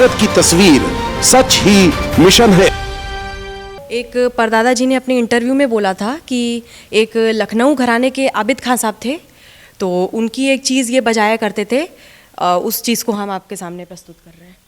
भारत की तस्वीर सच ही मिशन है। एक परदादा जी ने अपने इंटरव्यू में बोला था कि एक लखनऊ घराने के आबिद खान साहब थे, तो उनकी एक चीज़ ये बजाया करते थे, उस चीज़ को हम आपके सामने प्रस्तुत कर रहे हैं।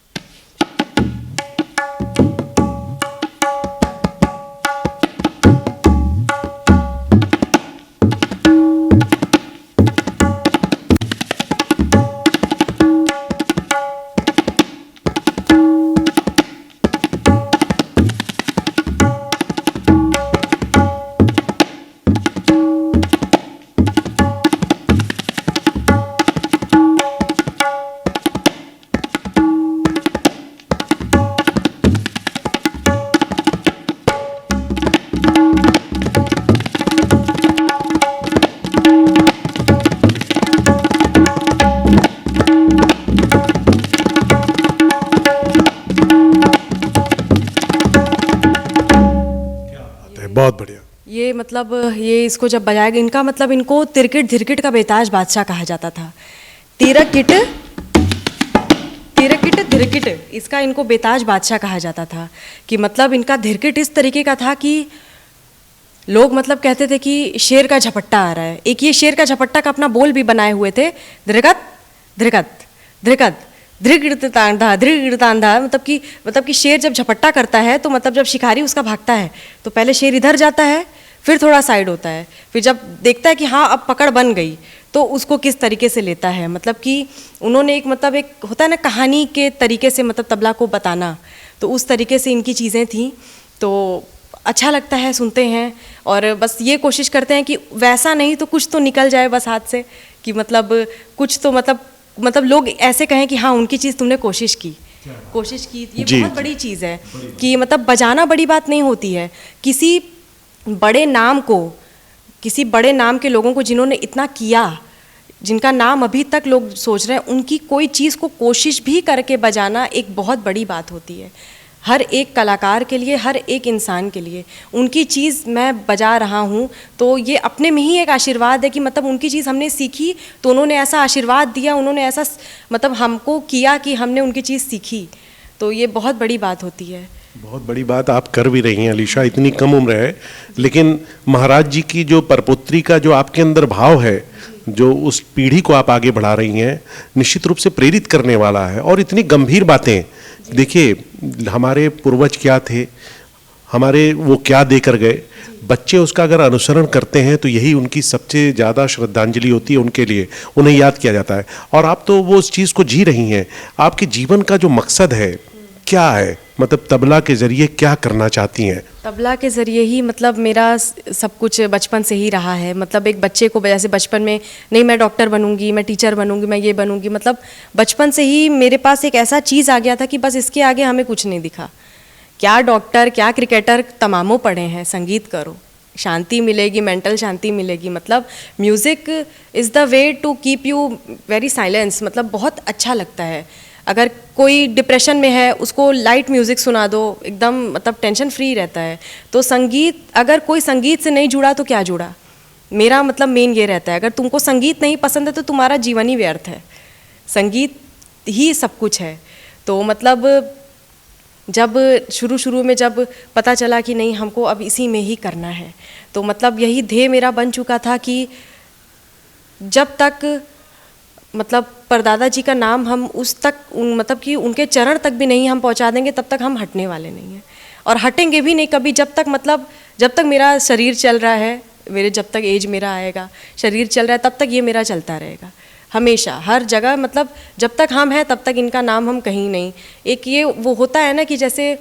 बहुत बढ़िया। ये मतलब ये इसको जब बजाएगा, इनका मतलब इनको तिरकिट धिरकिट का बेताज बादशाह कहा जाता था। तिरकिट तिरकिट धिरकिट, इसका इनको बेताज बादशाह कहा जाता था कि मतलब इनका धिरकिट इस तरीके का था कि लोग मतलब कहते थे कि शेर का झपट्टा आ रहा है। एक ये शेर का झपट्टा का अपना बोल भी बनाए हुए थे, धिरकत धिरकत धिरकत धृगृतांधा धृगृतांधा, मतलब कि शेर जब झपट्टा करता है तो मतलब जब शिकारी उसका भागता है तो पहले शेर इधर जाता है, फिर थोड़ा साइड होता है, फिर जब देखता है कि हाँ अब पकड़ बन गई तो उसको किस तरीके से लेता है। मतलब कि उन्होंने एक मतलब एक होता है ना कहानी के तरीके से मतलब तबला को बताना, तो उस तरीके से इनकी चीज़ें थी। तो अच्छा लगता है, सुनते हैं और बस ये कोशिश करते हैं कि वैसा नहीं तो कुछ तो निकल जाए बस हाथ से, कि मतलब कुछ तो मतलब लोग ऐसे कहें कि हाँ उनकी चीज़ तुमने कोशिश की। ये बहुत बड़ी चीज़ है कि मतलब बजाना बड़ी बात नहीं होती है। किसी बड़े नाम के लोगों को जिन्होंने इतना किया, जिनका नाम अभी तक लोग सोच रहे हैं, उनकी कोई चीज़ को कोशिश भी करके बजाना एक बहुत बड़ी बात होती है। हर एक कलाकार के लिए, हर एक इंसान के लिए उनकी चीज़ मैं बजा रहा हूँ तो ये अपने में ही एक आशीर्वाद है कि मतलब उनकी चीज़ हमने सीखी तो उन्होंने ऐसा आशीर्वाद दिया, उन्होंने ऐसा मतलब हमको किया कि हमने उनकी चीज़ सीखी, तो ये बहुत बड़ी बात होती है। बहुत बड़ी बात आप कर भी रही हैं अलीशा, इतनी कम उम्र है, लेकिन महाराज जी की जो परपुत्री का जो आपके अंदर भाव है, जो उस पीढ़ी को आप आगे बढ़ा रही हैं, निश्चित रूप से प्रेरित करने वाला है। और इतनी गंभीर बातें, देखिए हमारे पूर्वज क्या थे, हमारे वो क्या देकर गए, बच्चे उसका अगर अनुसरण करते हैं तो यही उनकी सबसे ज़्यादा श्रद्धांजलि होती है उनके लिए, उन्हें याद किया जाता है। और आप तो वो उस चीज़ को जी रही हैं। आपके जीवन का जो मकसद है क्या है, मतलब तबला के ज़रिए क्या करना चाहती हैं? तबला के ज़रिए ही मतलब मेरा सब कुछ बचपन से ही रहा है। मतलब एक बच्चे को जैसे बचपन में नहीं मैं डॉक्टर बनूंगी, मैं टीचर बनूंगी, मैं ये बनूंगी, मतलब बचपन से ही मेरे पास एक ऐसा चीज़ आ गया था कि बस इसके आगे हमें कुछ नहीं दिखा। क्या डॉक्टर, क्या क्रिकेटर, तमामों पढ़े हैं, संगीत करो, शांति मिलेगी, मेंटल शांति मिलेगी। मतलब music is the way to keep you very silence, मतलब बहुत अच्छा लगता है। अगर कोई डिप्रेशन में है उसको लाइट म्यूज़िक सुना दो, एकदम मतलब टेंशन फ्री रहता है। तो संगीत, अगर कोई संगीत से नहीं जुड़ा तो क्या जुड़ा, मेरा मतलब मेन ये रहता है। अगर तुमको संगीत नहीं पसंद है तो तुम्हारा जीवन ही व्यर्थ है, संगीत ही सब कुछ है। तो मतलब जब शुरू में जब पता चला कि नहीं हमको अब इसी में ही करना है, तो मतलब यही ध्येय मेरा बन चुका था कि जब तक मतलब परदादा जी का नाम हम मतलब कि उनके चरण तक भी नहीं हम पहुंचा देंगे तब तक हम हटने वाले नहीं हैं, और हटेंगे भी नहीं कभी। जब तक मेरा शरीर चल रहा है, जब तक एज मेरा आएगा, शरीर चल रहा है, तब तक ये मेरा चलता रहेगा हमेशा, हर जगह। मतलब जब तक हम हैं तब तक इनका नाम हम कहीं नहीं। एक ये वो होता है ना कि जैसे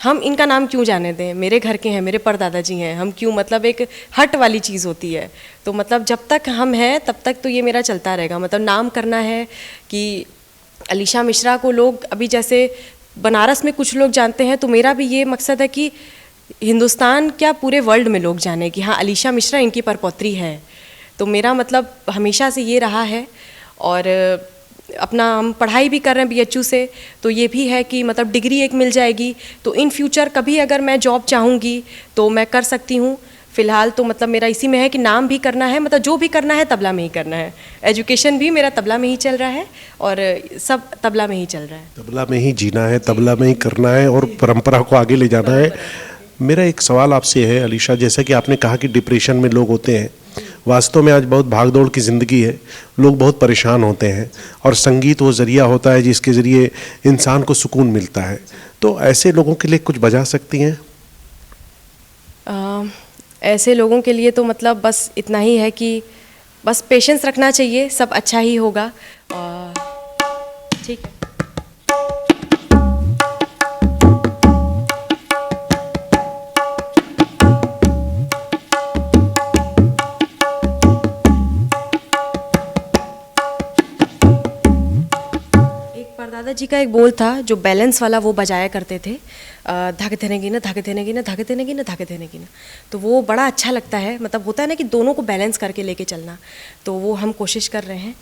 हम इनका नाम क्यों जाने दें, मेरे घर के हैं, मेरे परदादा जी हैं, हम क्यों, मतलब एक हट वाली चीज़ होती है। तो मतलब जब तक हम हैं तब तक तो ये मेरा चलता रहेगा। मतलब नाम करना है कि अलीशा मिश्रा को लोग अभी जैसे बनारस में कुछ लोग जानते हैं, तो मेरा भी ये मकसद है कि हिंदुस्तान क्या पूरे वर्ल्ड में लोग जाने कि हाँ अलीशा मिश्रा इनकी परपौत्री है। तो मेरा मतलब हमेशा से ये रहा है। और अपना हम पढ़ाई भी कर रहे हैं BHU से, तो ये भी है कि मतलब डिग्री एक मिल जाएगी तो इन फ्यूचर कभी अगर मैं जॉब चाहूँगी तो मैं कर सकती हूँ। फ़िलहाल तो मतलब मेरा इसी में है कि नाम भी करना है, मतलब जो भी करना है तबला में ही करना है। एजुकेशन भी मेरा तबला में ही चल रहा है और सब तबला में ही चल रहा है। तबला में ही जीना है, तबला में ही करना है और परंपरा को आगे ले जाना है। मेरा एक सवाल आपसे है अलीशा, जैसा कि आपने कहा कि डिप्रेशन में लोग होते हैं, वास्तव में आज बहुत भागदौड़ की ज़िंदगी है, लोग बहुत परेशान होते हैं और संगीत वो ज़रिया होता है जिसके ज़रिए इंसान को सुकून मिलता है। तो ऐसे लोगों के लिए कुछ बजा सकती हैं? ऐसे लोगों के लिए तो मतलब बस इतना ही है कि बस पेशेंस रखना चाहिए, सब अच्छा ही होगा। ठीक है। परदादा जी का एक बोल था जो बैलेंस वाला, वो बजाया करते थे, धागे देनेगी ना, धागे देनेगी ना, धागे देनेगी ना, धागे देनेगी ना। तो वो बड़ा अच्छा लगता है, मतलब होता है ना कि दोनों को बैलेंस करके लेके चलना, तो वो हम कोशिश कर रहे हैं।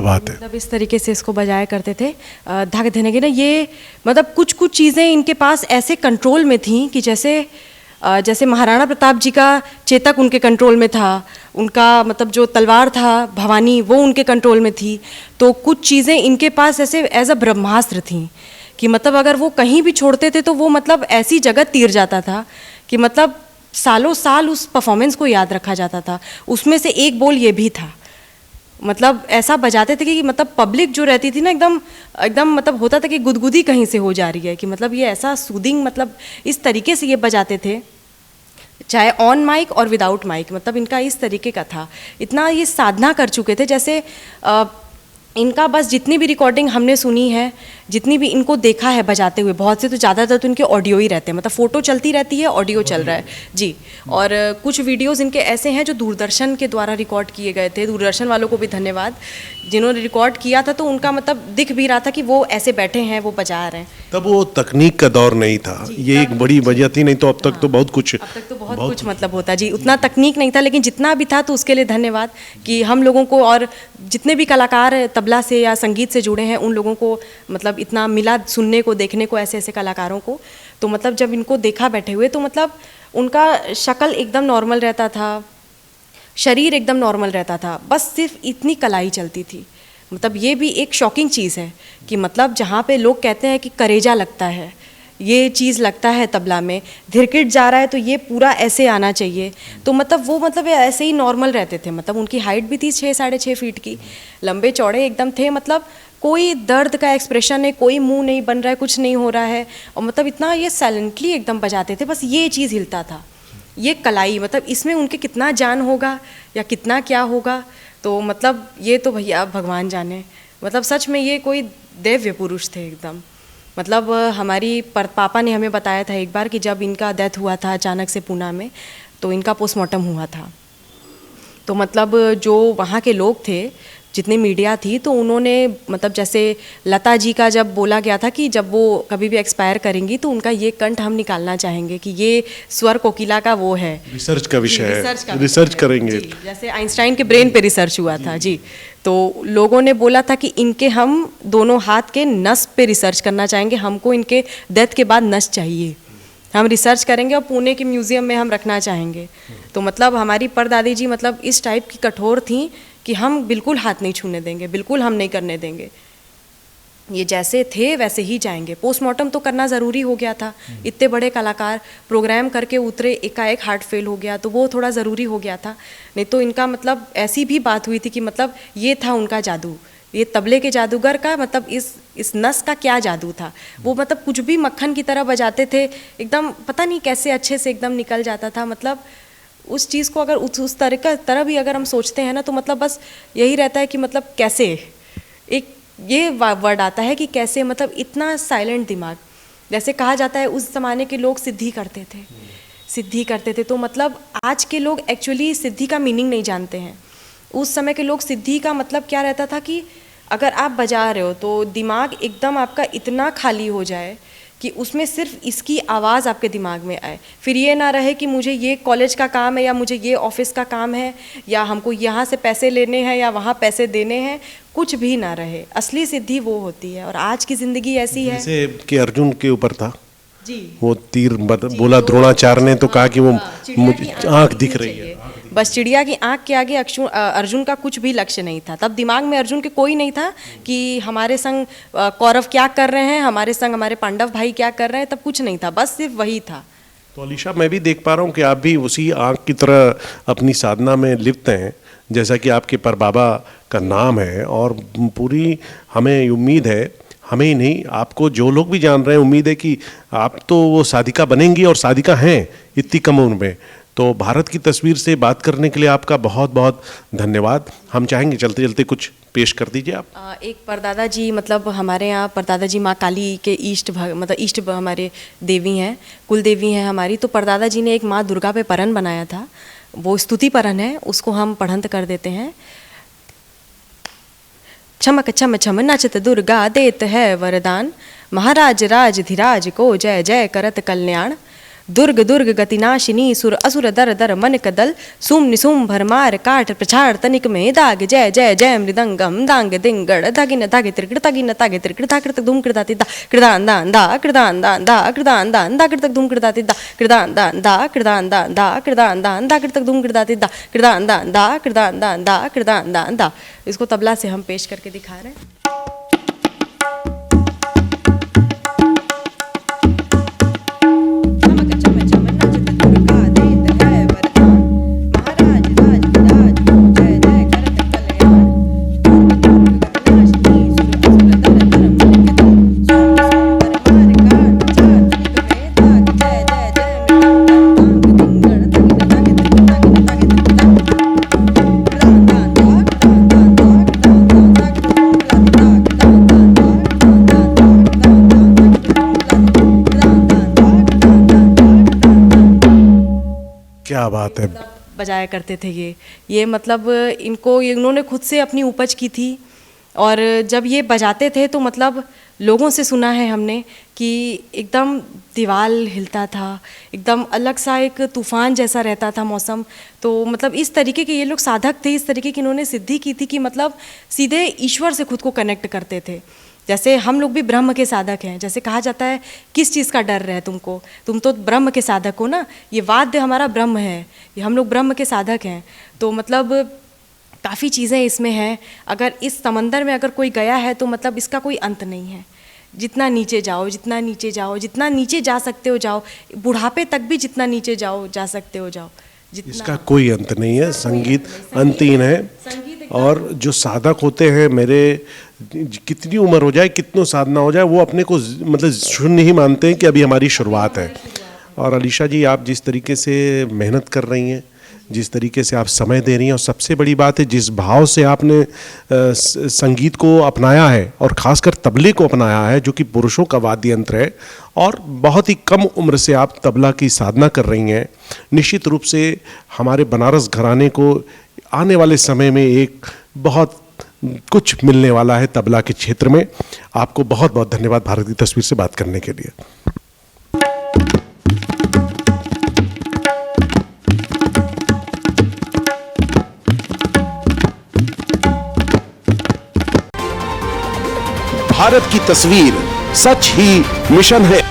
बात है। मतलब इस तरीके से इसको बजाया करते थे। धागे देने की ना, ये मतलब कुछ कुछ चीज़ें इनके पास ऐसे कंट्रोल में थी कि जैसे महाराणा प्रताप जी का चेतक उनके कंट्रोल में था, उनका मतलब जो तलवार था भवानी वो उनके कंट्रोल में थी। तो कुछ चीज़ें इनके पास ऐसे एज अ ब्रह्मास्त्र थी कि मतलब अगर वो कहीं भी छोड़ते थे तो वो मतलब ऐसी जगह तीर जाता था कि मतलब सालों साल उस परफॉर्मेंस को याद रखा जाता था। उसमें से एक बोल ये भी था, मतलब ऐसा बजाते थे कि मतलब पब्लिक जो रहती थी ना एकदम एकदम मतलब होता था कि गुदगुदी कहीं से हो जा रही है, कि मतलब ये ऐसा सूदिंग, मतलब इस तरीके से ये बजाते थे, चाहे ऑन माइक और विदाउट माइक, मतलब इनका इस तरीके का था। इतना ये साधना कर चुके थे, जैसे इनका बस जितनी भी रिकॉर्डिंग हमने सुनी है, जितनी भी इनको देखा है बजाते हुए, बहुत से तो ज़्यादातर तो इनके ऑडियो ही रहते हैं, मतलब फ़ोटो चलती रहती है, ऑडियो चल रहा है जी। और कुछ वीडियोस इनके ऐसे हैं जो दूरदर्शन के द्वारा रिकॉर्ड किए गए थे। दूरदर्शन वालों को भी धन्यवाद, जिन्होंने रिकॉर्ड किया था, तो उनका मतलब दिख भी रहा था कि वो ऐसे बैठे हैं, वो बजा रहे हैं। तब वो तकनीक का दौर नहीं था, ये एक बड़ी वजह थी, नहीं तो अब तक तो बहुत कुछ, अब तक तो बहुत कुछ मतलब होता जी। उतना तकनीक नहीं था, लेकिन जितना भी था तो उसके लिए धन्यवाद कि हम लोगों को, और जितने भी कलाकार तबला से या संगीत से जुड़े हैं उन लोगों को मतलब इतना मिला सुनने को, देखने को, ऐसे ऐसे कलाकारों को। तो मतलब जब इनको देखा बैठे हुए तो मतलब उनका शक्ल एकदम नॉर्मल रहता था, शरीर एकदम नॉर्मल रहता था, बस सिर्फ इतनी कलाई चलती थी। मतलब ये भी एक शॉकिंग चीज़ है कि मतलब जहाँ पे लोग कहते हैं कि करेजा लगता है, ये चीज़ लगता है तबला में, धिरकिट जा रहा है तो ये पूरा ऐसे आना चाहिए, तो मतलब वो मतलब ऐसे ही नॉर्मल रहते थे। मतलब उनकी हाइट भी थी 6 साढ़े 6 फीट की, लंबे चौड़े एकदम थे, मतलब कोई दर्द का एक्सप्रेशन है, कोई मुंह नहीं बन रहा है, कुछ नहीं हो रहा है, और मतलब इतना ये साइलेंटली एकदम बजाते थे, बस ये चीज़ हिलता था, ये कलाई, मतलब इसमें उनके कितना जान होगा या कितना क्या होगा, तो मतलब ये तो भैया भगवान जाने। मतलब सच में ये कोई दिव्य पुरुष थे एकदम। मतलब हमारी पापा ने हमें बताया था एक बार कि जब इनका डेथ हुआ था अचानक से पूना में, तो इनका पोस्टमार्टम हुआ था, तो मतलब जो वहाँ के लोग थे, जितनी मीडिया थी, तो उन्होंने मतलब जैसे लता जी का जब बोला गया था कि जब वो कभी भी एक्सपायर करेंगी तो उनका ये कंठ हम निकालना चाहेंगे कि ये स्वर कोकिला का वो है, रिसर्च का विषय है, रिसर्च करेंगे। जैसे आइंस्टाइन के ब्रेन पे रिसर्च हुआ था जी, तो लोगों ने बोला था कि इनके हम दोनों हाथ के नस पे रिसर्च करना चाहेंगे, हमको इनके डेथ के बाद नस चाहिए, हम रिसर्च करेंगे और पुणे के म्यूज़ियम में हम रखना चाहेंगे। तो मतलब हमारी परदादी जी मतलब इस टाइप की कठोर थी कि हम बिल्कुल हाथ नहीं छूने देंगे, बिल्कुल हम नहीं करने देंगे, ये जैसे थे वैसे ही जाएंगे। पोस्टमार्टम तो करना ज़रूरी हो गया था, इतने बड़े कलाकार प्रोग्राम करके उतरे, एकाएक हार्ट फेल हो गया, तो वो थोड़ा ज़रूरी हो गया था, नहीं तो इनका मतलब ऐसी भी बात हुई थी कि मतलब ये था उनका जादू ये तबले के जादूगर का मतलब इस नस का क्या जादू था। वो मतलब कुछ भी मक्खन की तरह बजाते थे, एकदम पता नहीं कैसे अच्छे से एकदम निकल जाता था। मतलब उस चीज़ को अगर उस तरह भी अगर हम सोचते हैं ना, तो मतलब बस यही रहता है कि मतलब कैसे, एक ये वर्ड आता है कि कैसे, मतलब इतना साइलेंट दिमाग। जैसे कहा जाता है उस ज़माने के लोग सिद्धि करते थे, तो मतलब आज के लोग एक्चुअली सिद्धि का मीनिंग नहीं जानते हैं। उस समय के लोग सिद्धि का मतलब क्या रहता था कि अगर आप बजा रहे हो तो दिमाग एकदम आपका इतना खाली हो जाए कि उसमें सिर्फ इसकी आवाज़ आपके दिमाग में आए। फिर ये ना रहे कि मुझे ये कॉलेज का काम है या मुझे ये ऑफिस का काम है या हमको यहाँ से पैसे लेने हैं या वहाँ पैसे देने हैं, कुछ भी ना रहे। असली सिद्धि वो होती है। और आज की ज़िंदगी ऐसी है जैसे कि अर्जुन के ऊपर था जी, वो तीर बोला द्रोणाचार्य ने तो कहा कि वो मुझे आँख दिख रही है। बस चिड़िया की आंख के आगे अर्जुन का कुछ भी लक्ष्य नहीं था। तब दिमाग में अर्जुन के कोई नहीं था कि हमारे संग कौरव क्या कर रहे हैं, हमारे संग हमारे पांडव भाई क्या कर रहे हैं, तब कुछ नहीं था, बस सिर्फ वही था। तो अलीशा, मैं भी देख पा रहा हूँ कि आप भी उसी आँख की तरह अपनी साधना में लिप्त हैं, जैसा कि आपके परबाबा का नाम है। और पूरी हमें उम्मीद है, हमें ही नहीं, आपको जो लोग भी जान रहे हैं, उम्मीद है कि आप तो वो साधिका बनेंगी और साधिका हैं इतनी कम उम्र में। तो भारत की तस्वीर से बात करने के लिए आपका बहुत बहुत धन्यवाद। हम चाहेंगे चलते चलते कुछ पेश कर दीजिए आप। एक परदादा जी, मतलब हमारे यहाँ परदादा जी माँ काली के इष्ट हमारे देवी हैं, कुल देवी हैं हमारी। तो परदादा जी ने एक माँ दुर्गा पे परन बनाया था, वो स्तुति परन है, उसको हम पढ़ंत कर देते हैं। छमक छम छम नचत दुर्गा देत है वरदान, महाराज राज धीराज को जय जय करत कल्याण। दुर्ग दुर्ग गतिनाशिनी सुर असुर दर दर मन कदल, सुम निसुम भरमार काट प्रचार तनिक में दाग। जय जय जय मृदंगम दांग दिंगड़ धागिन धागे त्रिकृ तागिन तागे त्रिकृ धाकृत धूम कृदाति दा कृदान दान दा कृदान दान दा कृदान दान दा कृतक धूम कृदाति दा कृदान दान दा कृदान दान दा कृदान दान दा कृतक धूम कृदाति दा कृदान दान दा कृदान दान दा कृदान दान दा। इसको तबला से हम पेश करके दिखा रहे हैं। क्या बात है। बजाया करते थे ये मतलब इन्होंने खुद से अपनी उपज की थी। और जब ये बजाते थे तो मतलब लोगों से सुना है हमने कि एकदम दीवार हिलता था, एकदम अलग सा एक तूफान जैसा रहता था मौसम। तो मतलब इस तरीके के ये लोग साधक थे, इस तरीके की इन्होंने सिद्धि की थी कि मतलब सीधे ईश्वर से खुद को कनेक्ट करते थे। जैसे हम लोग भी ब्रह्म के साधक हैं। जैसे कहा जाता है किस चीज़ का डर है तुमको, तुम तो ब्रह्म के साधक हो ना, ये वाद्य हमारा ब्रह्म है, ये हम लोग ब्रह्म के साधक हैं। तो मतलब काफ़ी चीज़ें इसमें हैं। अगर इस समंदर में अगर कोई गया है तो मतलब इसका कोई अंत नहीं है। जितना नीचे जाओ, जितना नीचे जाओ, जितना नीचे जा सकते हो जाओ, बुढ़ापे तक भी जितना नीचे जाओ जा सकते हो जाओ। इसका कोई अंत नहीं है। संगीत अंतहीन है। और जो साधक होते हैं, मेरे कितनी उम्र हो जाए, कितनी साधना हो जाए, वो अपने को मतलब शून्य ही मानते हैं कि अभी हमारी शुरुआत है। और अलीशा जी, आप जिस तरीके से मेहनत कर रही हैं, जिस तरीके से आप समय दे रही हैं, और सबसे बड़ी बात है जिस भाव से आपने संगीत को अपनाया है, और ख़ासकर तबले को अपनाया है, जो कि पुरुषों का वाद्य यंत्र है, और बहुत ही कम उम्र से आप तबला की साधना कर रही हैं। निश्चित रूप से हमारे बनारस घराने को आने वाले समय में एक बहुत कुछ मिलने वाला है तबला के क्षेत्र में। आपको बहुत बहुत धन्यवाद भारत की तस्वीर से बात करने के लिए। भारत की तस्वीर सच ही मिशन है।